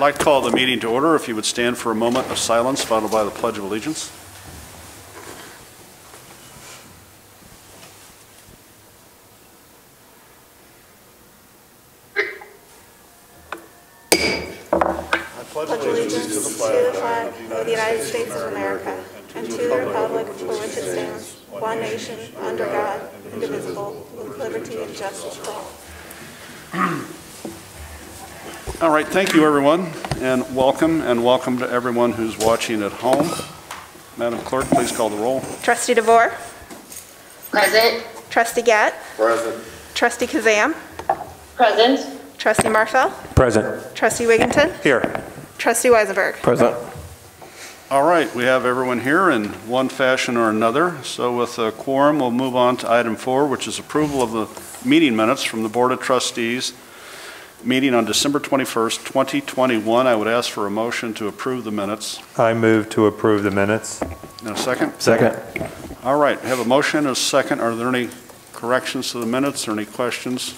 like to call the meeting to order. If you would stand for a moment of silence, followed by the Pledge of Allegiance. I pledge allegiance to the flag of the United States of America and to the republic for which it stands, one nation, under God, indivisible, with liberty and justice for all. All right, thank you everyone, and welcome to everyone who's watching at home. Madam Clerk, please call the roll. Trustee DeVore. Present. Trustee Gatt. Present. Trustee Kazam. Present. Trustee Marfell. Present. Trustee Wigginton. Here. Trustee Weisenberg. Present. All right, we have everyone here in one fashion or another. So with a quorum, we'll move on to item 4, which is approval of the meeting minutes from the Board of Trustees meeting on December 21st, 2021. I would ask for a motion to approve the minutes. I move to approve the minutes. And a second? Second. All right, I have a motion and a second. Are there any corrections to the minutes or any questions?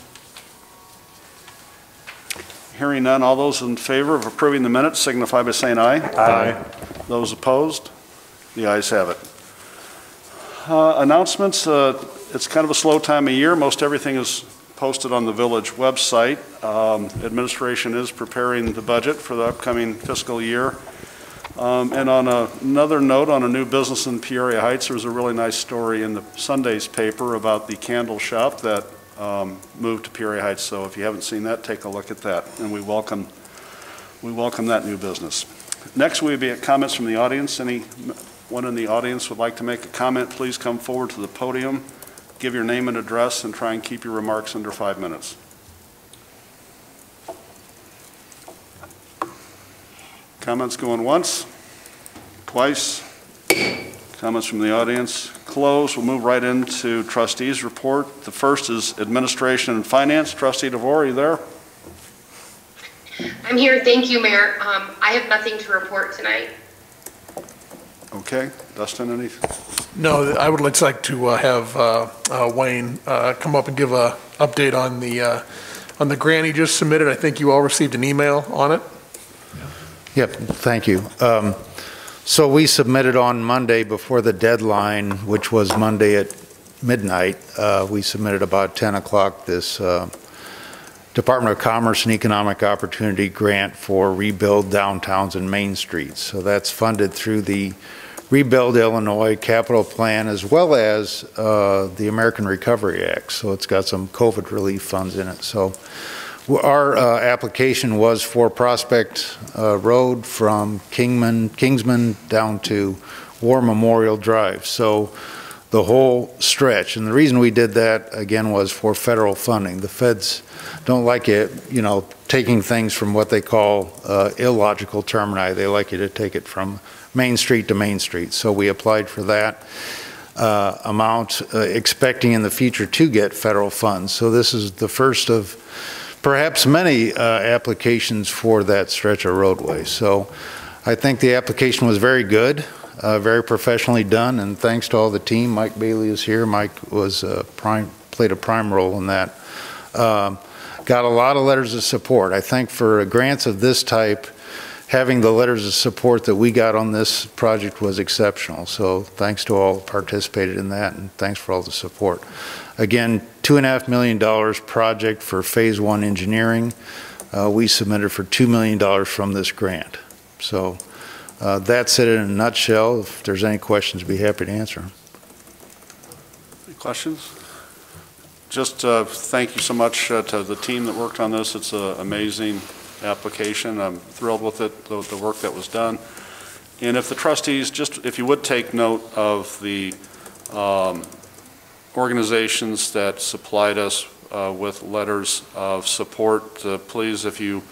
Hearing none, all those in favor of approving the minutes signify by saying aye. Aye. Those opposed? The ayes have it. Announcements, it's kind of a slow time of year. Most everything is posted on the village website. Administration is preparing the budget for the upcoming fiscal year. And on another note, on a new business in Peoria Heights, there was a really nice story in the Sunday's paper about the candle shop that moved to Peoria Heights. So if you haven't seen that, take a look at that. And we welcome that new business. Next, we will be at comments from the audience. Anyone in the audience would like to make a comment, please come forward to the podium. Give your name and address and try and keep your remarks under 5 minutes. Comments going once, twice. Comments from the audience closed. We'll move right into trustees' report. The first is administration and finance. Trustee DeVore, are you there? I'm here. Thank you, Mayor. I have nothing to report tonight. Okay. Dustin, anything? No, I would like to have Wayne come up and give an update on the grant he just submitted. I think you all received an email on it. Yep, thank you. So we submitted on Monday before the deadline, which was Monday at midnight. We submitted about 10 o'clock this Department of Commerce and Economic Opportunity grant for Rebuild Downtowns and Main Streets. So that's funded through the Rebuild Illinois Capital Plan as well as the American Recovery Act. So it's got some COVID relief funds in it. So our application was for Prospect Road from Kingsman down to War Memorial Drive. So the whole stretch. And the reason we did that, again, was for federal funding. The feds don't like it, taking things from what they call illogical termini. They like you to take it from Main Street to Main Street. So we applied for that amount, expecting in the future to get federal funds. So this is the first of perhaps many applications for that stretch of roadway. So I think the application was very good, very professionally done, and thanks to all the team. Mike Bailey is here. Mike was played a prime role in that. Got a lot of letters of support. I think for grants of this type, having the letters of support that we got on this project was exceptional. So thanks to all who participated in that, and thanks for all the support. Again, $2.5 million project for phase 1 engineering. We submitted for $2 million from this grant. So that's it in a nutshell. If there's any questions, I'd be happy to answer them. Any questions? Just thank you so much to the team that worked on this. It's an amazing application. I'm thrilled with it, the work that was done. And if the trustees, just if you would take note of the organizations that supplied us with letters of support, please, if you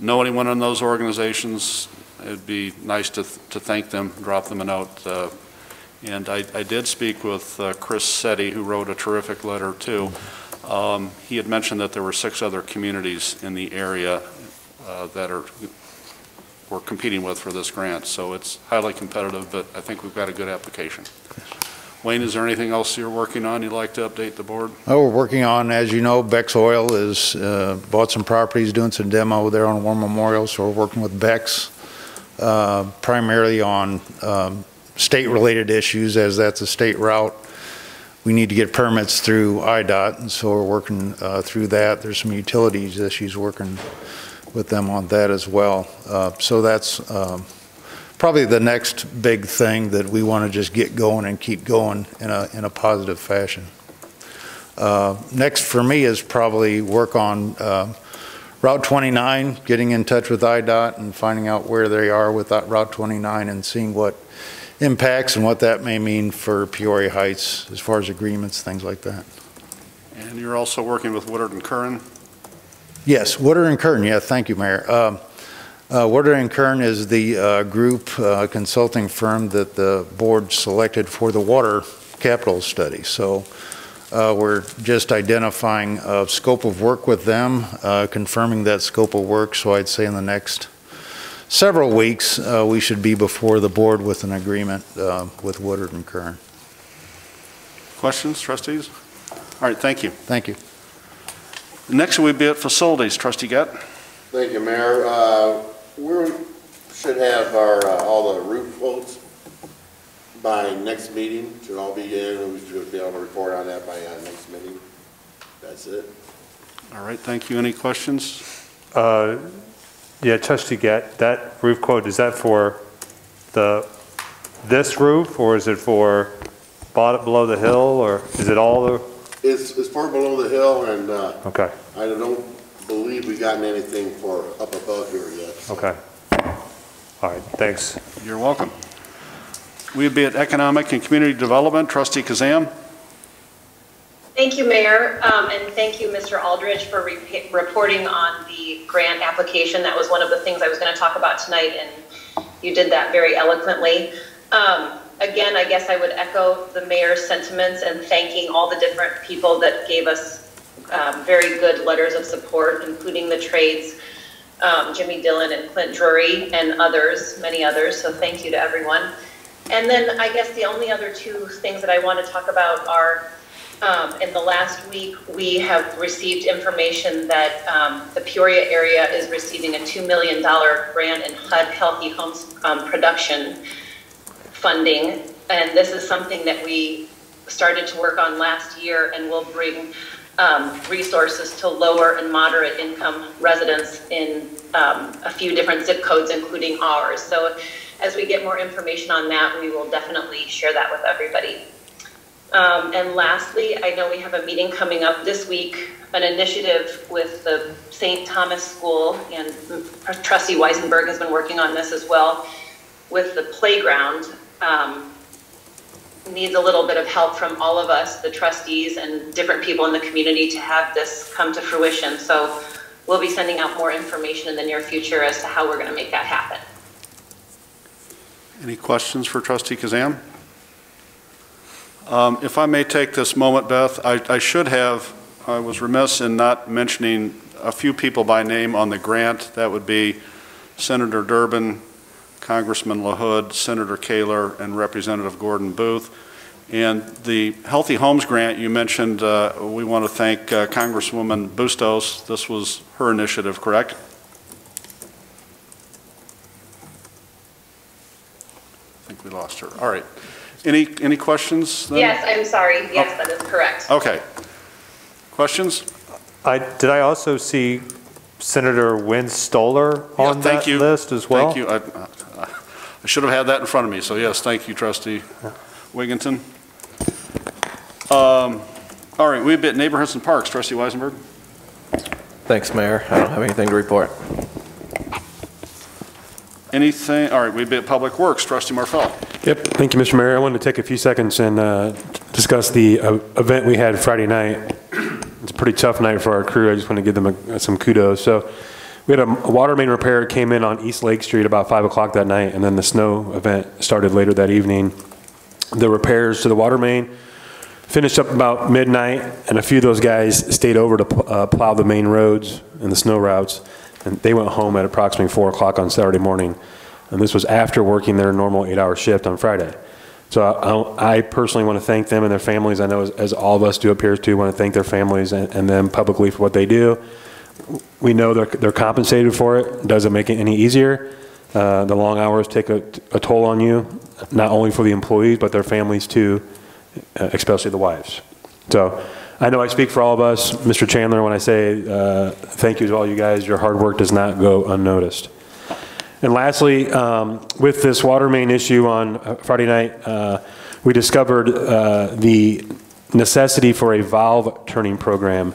know anyone in those organizations, it'd be nice to thank them, drop them a note. And I did speak with Chris Setti, who wrote a terrific letter too. He had mentioned that there were 6 other communities in the area that we're competing with for this grant. So it's highly competitive, but I think we've got a good application. Wayne, is there anything else you're working on you'd like to update the board? Oh, we're working on, as you know, Beck's Oil is, bought some properties, doing some demo there on War Memorial, so we're working with Beck's, primarily on state-related issues, as that's a state route. We need to get permits through IDOT, and so we're working through that. There's some utilities issues, working with them on that as well. So that's probably the next big thing that we want to just get going and keep going in a positive fashion. Next for me is probably work on Route 29, getting in touch with IDOT and finding out where they are with that Route 29 and seeing what impacts and what that may mean for Peoria Heights as far as agreements, things like that. And you're also working with Woodard and Curran? Yes, Woodard and Curran, yeah, thank you, Mayor. Woodard and Curran is the group consulting firm that the board selected for the water capital study. So we're just identifying a scope of work with them, confirming that scope of work. So I'd say in the next several weeks, we should be before the board with an agreement with Woodard and Curran. Questions, trustees? All right, thank you. Thank you. Next we'll be at facilities. Trustee Gett. Thank you, Mayor. We should have our all the roof quotes by next meeting. Should all be in, and we should be able to report on that by next meeting. That's it. All right, thank you. Any questions? Yeah, Trustee Gett, that roof quote, is that for this roof, or is it for bottom below the hill, or is it all the? It's far below the hill, and Okay. I don't believe we gotten anything for up above here yet. So. Okay. All right, thanks. You're welcome. We'll be at economic and community development. Trustee Kazam. Thank you, Mayor, and thank you, Mr. Aldridge, for reporting on the grant application. That was one of the things I was going to talk about tonight, and you did that very eloquently. Again, I guess I would echo the mayor's sentiments and thanking all the different people that gave us very good letters of support, including the trades, Jimmy Dillon and Clint Drury and others, many others. So thank you to everyone. And then I guess the only other two things that I want to talk about are in the last week, we have received information that the Peoria area is receiving a $2 million grant in HUD Healthy Homes production funding. And this is something that we started to work on last year and will bring resources to lower and moderate income residents in a few different zip codes, including ours. So as we get more information on that, we will definitely share that with everybody. And lastly, I know we have a meeting coming up this week, an initiative with the St. Thomas School, and Trustee Weisenberg has been working on this as well, with the playground. Needs a little bit of help from all of us, the trustees and different people in the community, to have this come to fruition. So we'll be sending out more information in the near future as to how we're going to make that happen. Any questions for Trustee Kazam? If I may take this moment, Beth, I was remiss in not mentioning a few people by name on the grant. That would be Senator Durbin, Congressman LaHood, Senator Kaler, and Representative Gordon Booth. And the Healthy Homes grant you mentioned, we want to thank Congresswoman Bustos. This was her initiative, correct? I think we lost her. All right. Any questions then? Yes, I'm sorry. Yes, that is correct. Okay. Questions? Did I also see Senator Wynn Stoller on that list as well? Thank you. I should have had that in front of me. So yes, thank you, Trustee Wigginton. All right, we've been at Neighborhoods and Parks. Trustee Weisenberg. Thanks, Mayor. I don't have anything to report. Anything? All right, we've been at Public Works. Trustee Marfell. Yep. Thank you, Mr. Mayor. I wanted to take a few seconds and discuss the event we had Friday night. It's a pretty tough night for our crew. I just want to give them some kudos. So we had a water main repair came in on East Lake Street about 5 o'clock that night, and then the snow event started later that evening. The repairs to the water main finished up about midnight, and a few of those guys stayed over to plow the main roads and the snow routes, and they went home at approximately 4 o'clock on Saturday morning. And this was after working their normal 8-hour shift on Friday. So I personally want to thank them and their families. I know as all of us do up here too, want to thank their families and them publicly for what they do. We know they're compensated for it. It doesn't make it any easier. The long hours take a toll on you, not only for the employees, but their families too, especially the wives. So I know I speak for all of us, Mr. Chandler, when I say thank you to all you guys. Your hard work does not go unnoticed. And lastly, with this water main issue on Friday night, we discovered the necessity for a valve turning program,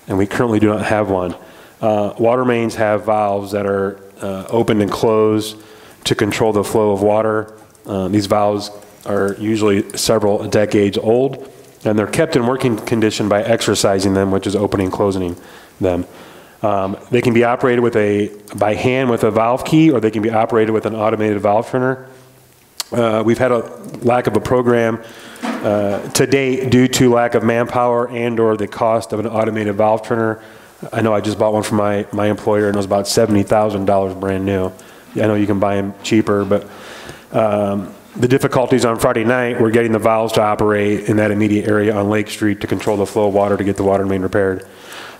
and we currently do not have one. Water mains have valves that are opened and closed to control the flow of water. These valves are usually several decades old, and they're kept in working condition by exercising them, which is opening and closing them. They can be operated by hand with a valve key, or they can be operated with an automated valve turner. We've had a lack of a program to date due to lack of manpower and or the cost of an automated valve turner. I know I just bought one from my employer, and it was about $70,000 brand new. I know you can buy them cheaper, but the difficulties on Friday night were getting the valves to operate in that immediate area on Lake Street to control the flow of water to get the water main repaired.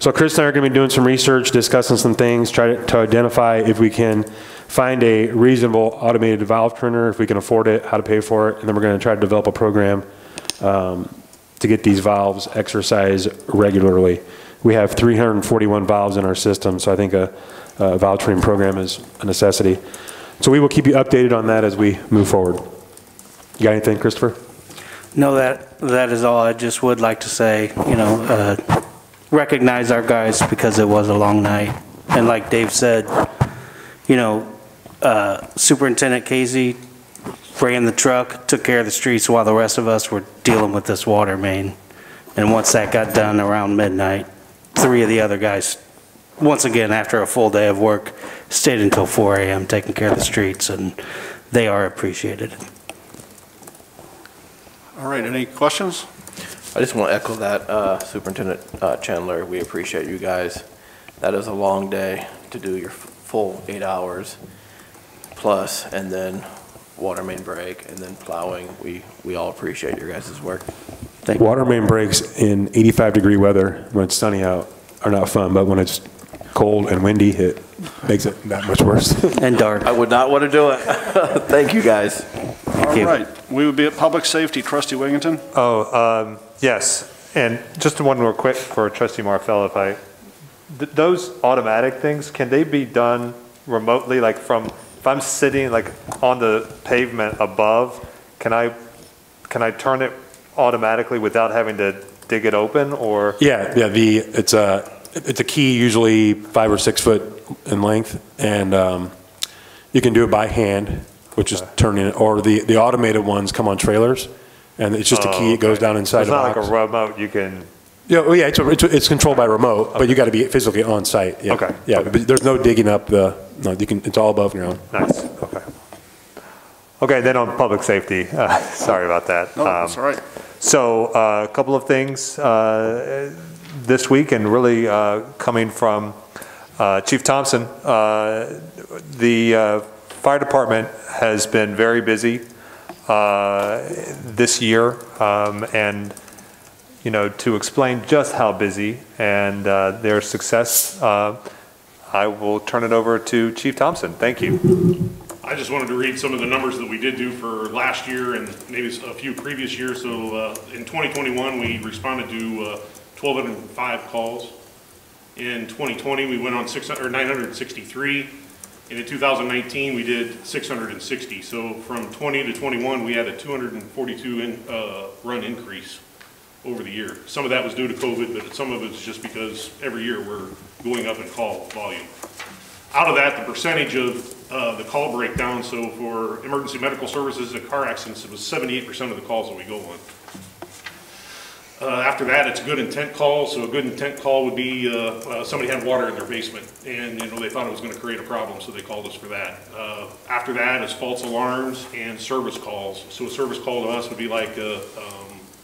So Chris and I are going to be doing some research, discussing some things, try to identify if we can find a reasonable automated valve turner, if we can afford it, how to pay for it, and then we're going to try to develop a program to get these valves exercised regularly. We have 341 valves in our system, so I think a valve turning program is a necessity. So we will keep you updated on that as we move forward. You got anything, Christopher? No, that is all. I just would like to say, recognize our guys because it was a long night. And like Dave said, Superintendent Casey ran the truck, took care of the streets while the rest of us were dealing with this water main. And once that got done around midnight, 3 of the other guys, once again, after a full day of work, stayed until 4 a.m. taking care of the streets, and they are appreciated. All right, any questions? I just want to echo that, Superintendent Chandler. We appreciate you guys. That is a long day to do your full 8 hours plus, and then water main break, and then plowing. We all appreciate your guys' work. Thank you. Water main breaks in 85-degree weather when it's sunny out are not fun, but when it's cold and windy, it makes it that much worse. And dark. I would not want to do it. Thank you, guys. All right, we would be at Public Safety. Trustee Wigington? Yes, and just one more quick for Trustee Marfell, those automatic things, can they be done remotely, like if I'm sitting like on the pavement above, can I turn it automatically without having to dig it open, or? Yeah, it's a key, usually 5 or 6 foot in length, and you can do it by hand, which is turning it, or the automated ones come on trailers, and it's just a key. It goes down inside the box. It's not like a remote you can. Yeah, it's controlled by remote, but you got to be physically on site. Yeah. Okay. Yeah, but there's no digging up you can. It's all above ground. Nice. Okay. Okay, then on public safety. Sorry about that. No, that's all right. So a couple of things this week, and really coming from Chief Thompson. The fire department has been very busy this year, and to explain just how busy and their success, I will turn it over to Chief Thompson. Thank you. I just wanted to read some of the numbers that we did do for last year and maybe a few previous years. So in 2021, we responded to 1,205 calls. In 2020, we went on 963. And in 2019, we did 660. So from 20 to 21, we had a 242 run increase over the year. Some of that was due to COVID, but some of it's just because every year we're going up in call volume. Out of that, the percentage of the call breakdown, so for emergency medical services and car accidents, it was 78% of the calls that we go on. After that, it's good intent calls. So a good intent call would be somebody had water in their basement, and they thought it was going to create a problem, so they called us for that. After that is false alarms and service calls. So a service call to us would be like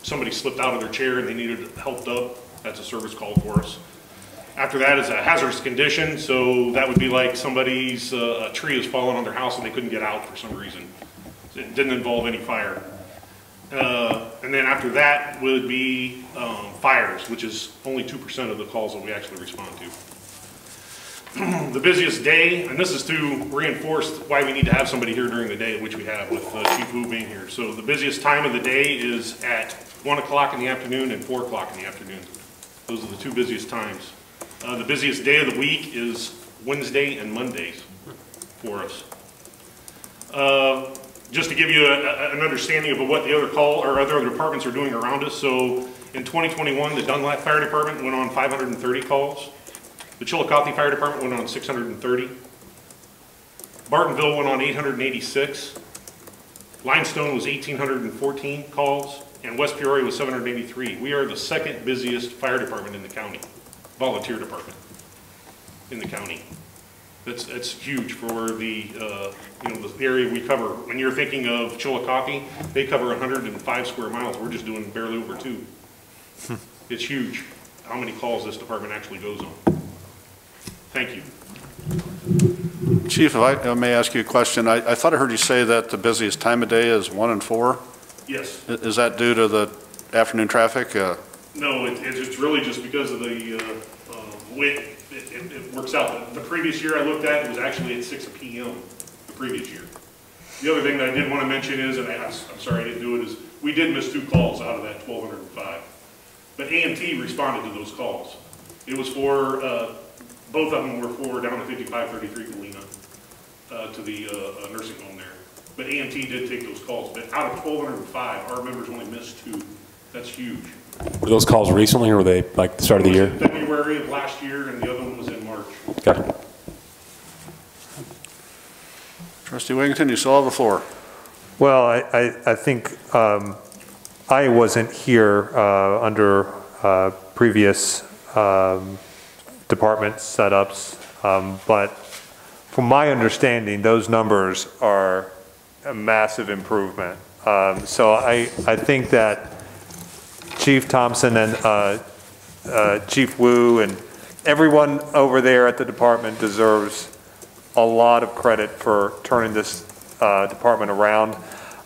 somebody slipped out of their chair and they needed helped up. That's a service call for us. After that is a hazardous condition. So that would be like somebody's a tree has fallen on their house and they couldn't get out for some reason. It didn't involve any fire. And then after that would be fires, which is only 2% of the calls that we actually respond to. The busiest day, and this is to reinforce why we need to have somebody here during the day, which we have with Chief Wu being here. So the busiest time of the day is at 1 o'clock in the afternoon and 4 o'clock in the afternoon. Those are the two busiest times. The busiest day of the week is Wednesday and Mondays for us. Just to give you an understanding of what the other departments are doing around us. So in 2021, the Dunlap Fire Department went on 530 calls. The Chillicothe Fire Department went on 630. Bartonville went on 886. Limestone was 1,814 calls, and West Peoria was 783. We are the second busiest fire department in the county, volunteer department in the county. That's huge for the the area we cover. When you're thinking of Chillicothe, they cover 105 square miles. We're just doing barely over 2. It's huge how many calls this department actually goes on. Thank you. Chief, if I may ask you a question, I thought I heard you say that the busiest time of day is 1 and 4? Yes. Is that due to the afternoon traffic? No, it's really just because of the way it works out. The previous year I looked at, it was actually at 6 p.m. the previous year. The other thing that I did want to mention is, and I'm sorry I didn't do it, is we did miss 2 calls out of that 1,205. But AMT responded to those calls. It was for, both of them were for down to 5533 Galena to the nursing home there. But AMT did take those calls. But out of 1,205, our members only missed 2. That's huge. Were those calls recently, or were they like the start of the year? February of last year, and the other one was in March. Okay. Trustee Wigington, you still have the floor. Well, I think I wasn't here under previous department setups, but from my understanding, those numbers are a massive improvement. So I think that Chief Thompson and Chief Wu and everyone over there at the department deserves a lot of credit for turning this department around.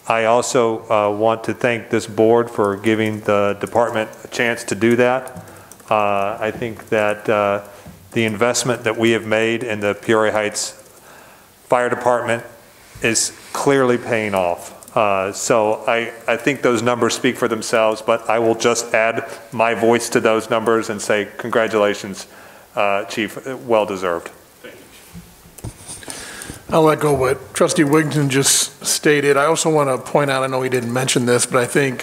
I also want to thank this board for giving the department a chance to do that. I think that the investment that we have made in the Peoria Heights Fire Department is clearly paying off. So I think those numbers speak for themselves, but I will just add my voice to those numbers and say congratulations, Chief, well deserved. I'll echo what Trustee Wigington just stated. I also want to point out, I know he didn't mention this, but I think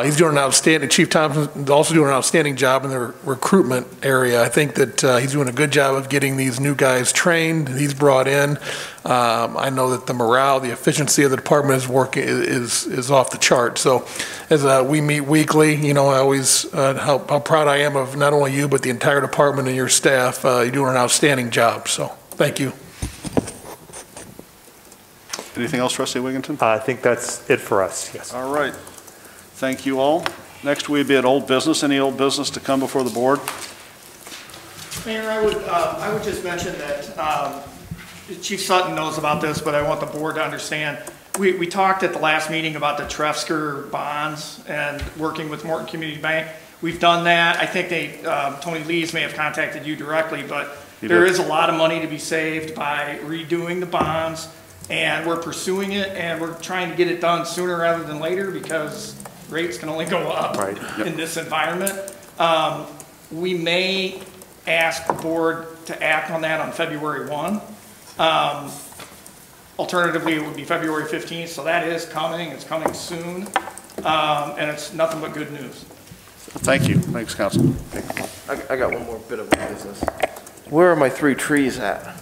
he's doing an outstanding, Chief Thompson is also doing an outstanding job in the recruitment area. I think that he's doing a good job of getting these new guys trained, he's brought in. I know that the morale, the efficiency of the department is off the chart. So as we meet weekly, you know, I always, how proud I am of not only you, but the entire department and your staff. You're doing an outstanding job, so thank you. Anything else, Trustee Wigington? I think that's it for us, yes. All right. Thank you all. Next, we'd be at old business. Any old business to come before the board? Mayor, I would just mention that Chief Sutton knows about this, but I want the board to understand. We talked at the last meeting about the Trefsker bonds and working with Morton Community Bank. We've done that. I think Tony Lees may have contacted you directly, but there is a lot of money to be saved by redoing the bonds. And we're pursuing it, and we're trying to get it done sooner rather than later because rates can only go up in this environment. We may ask the board to act on that on February 1. Alternatively, it would be February 15th, so that is coming. It's coming soon, and it's nothing but good news. Thank you. Thanks, Council. I got one more bit of business. Where are my 3 trees at?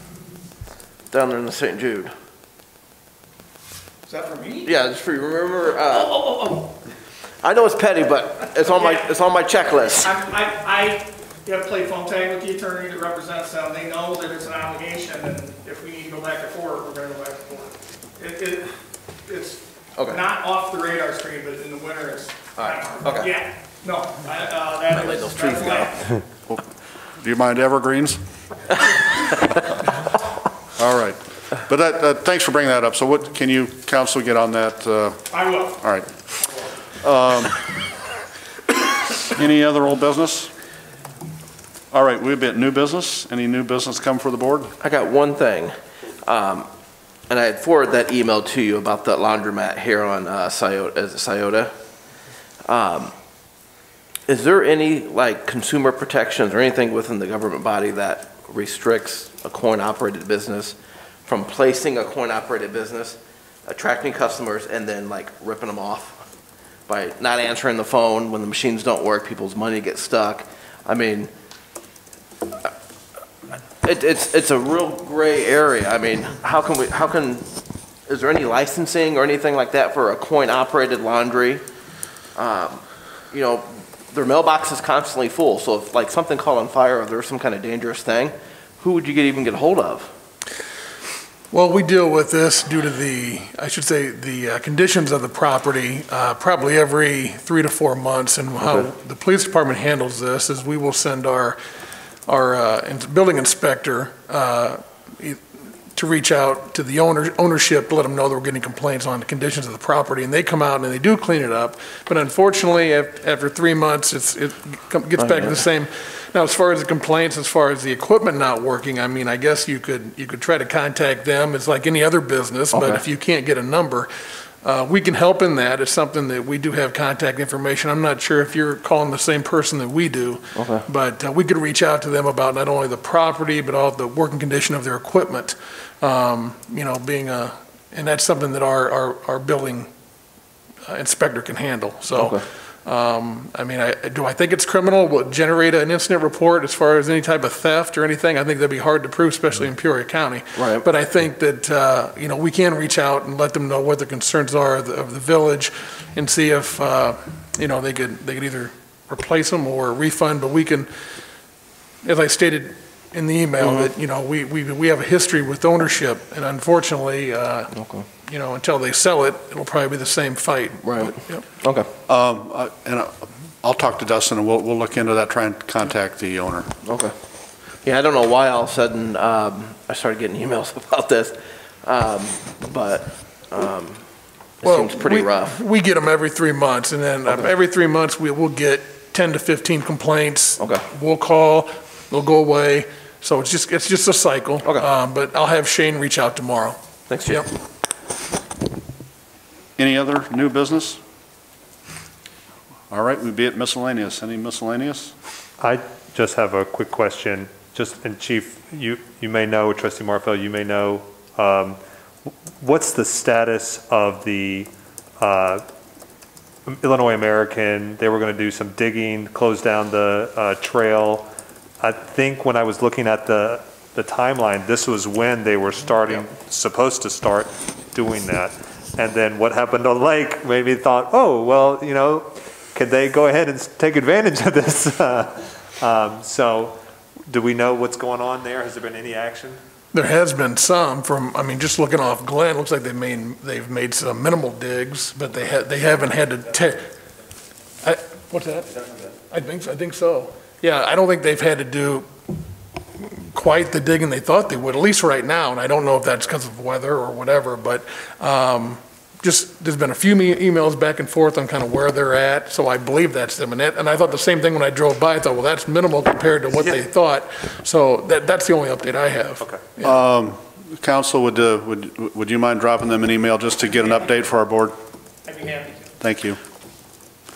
Down there in the St. Jude. Is that for me? Yeah, it's for you. Remember? I know it's petty, but it's on my checklist. I have played phone tag with the attorney that represents them. They know that it's an obligation, and if we need to go back and forth, we're going to go back and forth. It's not off the radar screen, but in the winter it's. All right. Okay. Yeah. No. That let those trees go. Do you mind evergreens? All right. But thanks for bringing that up. So what can you, Council, get on that? I will. All right. Any other old business? All right, we'll be at new business. Any new business come for the board? I got one thing, and I had forwarded that email to you about the laundromat here on Scioto. Is there any like consumer protections or anything within the government body that restricts a coin-operated business from placing a coin-operated business, attracting customers, and then like ripping them off by not answering the phone when the machines don't work, people's money gets stuck? I mean, it's a real gray area. I mean, is there any licensing or anything like that for a coin-operated laundry? You know, their mailbox is constantly full, so if like something caught on fire or there's some kind of dangerous thing, who would you even get a hold of? Well, we deal with this due to the conditions of the property, probably every 3 to 4 months. And how the police department handles this is we will send our building inspector to reach out to the ownership to let them know that we're getting complaints on the conditions of the property, and they come out and they do clean it up. But unfortunately, after 3 months, it gets back to the same. Now, as far as the complaints, as far as the equipment not working, I mean, I guess you could try to contact them. It's like any other business, but if you can't get a number, we can help in that. It's something that we do have contact information. I'm not sure if you're calling the same person that we do, but we could reach out to them about not only the property, but all the working condition of their equipment. You know, and that's something that our building inspector can handle. So, I mean, do I think it's criminal? Will it generate an incident report as far as any type of theft or anything? I think that'd be hard to prove, especially in Peoria County. Right. But I think that, you know, we can reach out and let them know what the concerns are of the village and see if, you know, they could either replace them or refund. But we can, as I stated in the email, that, you know, we have a history with ownership, and unfortunately, you know, until they sell it, it'll probably be the same fight. Right. But, Okay. And I'll talk to Dustin, and we'll look into that, try and contact the owner. Okay. Yeah, I don't know why all of a sudden I started getting emails about this, but it seems pretty rough. We get them every 3 months, and then every 3 months we'll get 10 to 15 complaints. Okay. We'll call, they'll go away. So it's just a cycle. Okay. But I'll have Shane reach out tomorrow. Thanks, Chief. Yep. Any other new business? All right, we'll be at miscellaneous. Any miscellaneous? I just have a quick question. And Chief, you may know, Trustee Marfell, you may know, what's the status of the Illinois American? They were going to do some digging, close down the trail. I think when I was looking at the timeline, this was when they were supposed to start doing that. And then what happened on the lake made me thought, oh, well, you know, could they go ahead and take advantage of this? So do we know what's going on there? Has there been any action? There has been some I mean, just looking off Glen, looks like they've made some minimal digs, but they haven't had to tear. What's that? I think so. Yeah, I don't think they've had to do quite the digging they thought they would, at least right now. And I don't know if that's because of weather or whatever, but just there's been a few emails back and forth on kind of where they're at. So I believe that's them. And I thought the same thing when I drove by. I thought, well, that's minimal compared to what they thought. So that's the only update I have. Okay. Yeah. Council, would you mind dropping them an email just to get an update for our board? I'd be happy to. Thank you.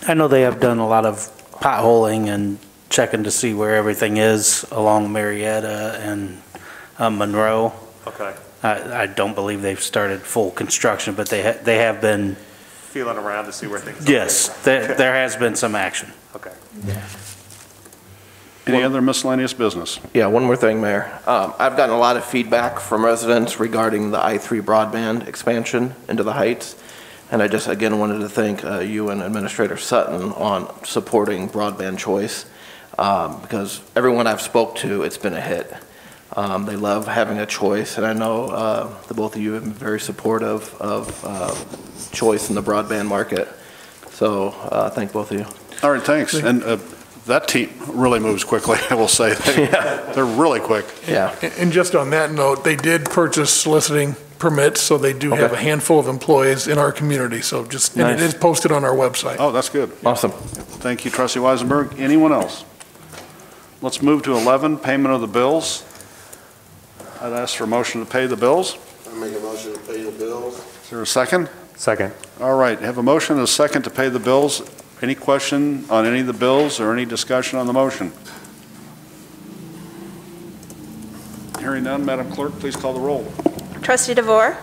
I know they have done a lot of potholing and checking to see where everything is along Marietta and Monroe. Okay. I don't believe they've started full construction, but they have been. Feeling around to see where things are. Yes, there has been some action. Okay. Any other miscellaneous business? Yeah, one more thing, Mayor. I've gotten a lot of feedback from residents regarding the I-3 broadband expansion into the Heights. And I just, again, wanted to thank you and Administrator Sutton on supporting broadband choice. Because everyone I've spoke to, it's been a hit. They love having a choice, and I know the both of you have been very supportive of choice in the broadband market. So thank both of you. All right, thanks. And that team really moves quickly, I will say. They're really quick. Yeah. And just on that note, they did purchase soliciting permits, so they do have a Okay. handful of employees in our community, so just, and it Nice. is posted on our website. Oh, that's good. Awesome. Thank you, trustee Weisenberg. Anyone else? Let's move to 11, payment of the bills. I'd ask for a motion to pay the bills. I make a motion to pay the bills. Is there a second? Second. All right, have a motion and a second to pay the bills. Any question on any of the bills or any discussion on the motion? Hearing none, Madam Clerk, please call the roll. Trustee DeVore,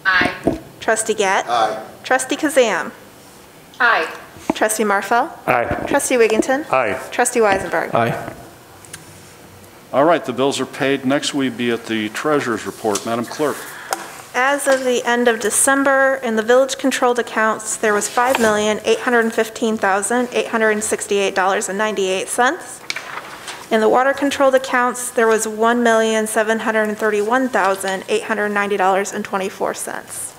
Aye. Trustee Gett, Aye. Trustee Kazam, Aye. Trustee Marfel, Aye. Trustee Wigginton, Aye. Trustee Weisenberg. Aye. All right, the bills are paid. Next, we'd be at the treasurer's report. Madam Clerk. As of the end of December, in the village-controlled accounts, there was $5,815,868.98. In the water-controlled accounts, there was $1,731,890.24.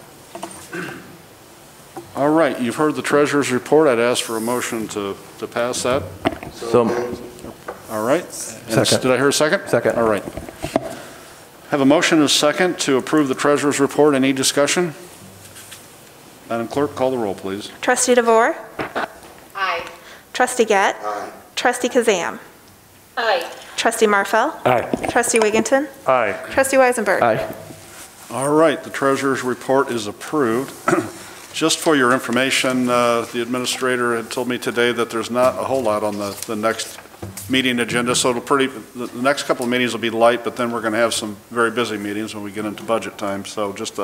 All right, you've heard the treasurer's report. I'd ask for a motion to pass that. So, All right. And Second. Did I hear a second? Second. All right. Have a motion and a second to approve the treasurer's report. Any discussion? Madam Clerk, call the roll, please. Trustee DeVore, Aye. Trustee Gett, Aye. Trustee Kazam, Aye. Trustee Marfel, Aye. Trustee Wigginton, Aye. Trustee Weisenberg. aye. All right, the treasurer's report is approved. Just for your information, the administrator had told me today that there's not a whole lot on the next meeting agenda, so the next couple of meetings will be light, but then we're going to have some very busy meetings when we get into budget time, so just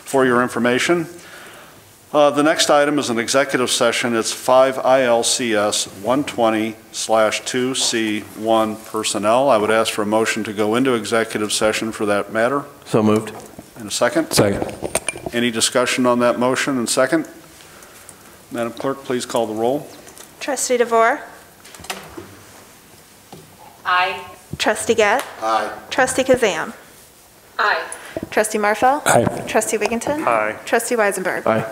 for your information. The next item is an executive session. It's 5 ILCS 120/2C1 personnel. I would ask for a motion to go into executive session for that matter. So moved. In a second? Second. Any discussion on that motion and second? Madam Clerk, please call the roll. Trustee DeVore, Aye. Trustee Gett, Aye. Trustee Kazam, Aye. Trustee Marfel, Aye. Trustee Wigginton, Aye. Trustee Weisenberg. Aye.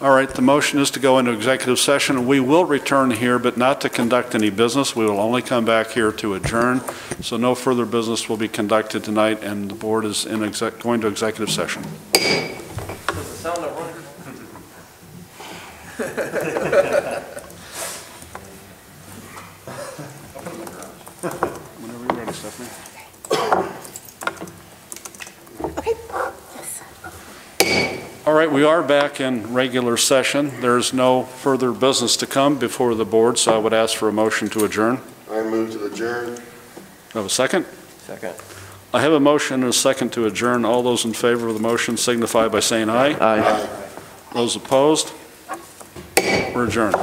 All right, the motion is to go into executive session. We will return here, but not to conduct any business. We will only come back here to adjourn. So no further business will be conducted tonight, and the board is going to executive session. Whenever you're ready, Stephanie. Okay. All right, we are back in regular session. There's no further business to come before the board, so I would ask for a motion to adjourn. I move to adjourn. Do I have a second? Second. I have a motion and a second to adjourn. All those in favor of the motion signify by saying aye. Aye. Aye. Those opposed? We're adjourned.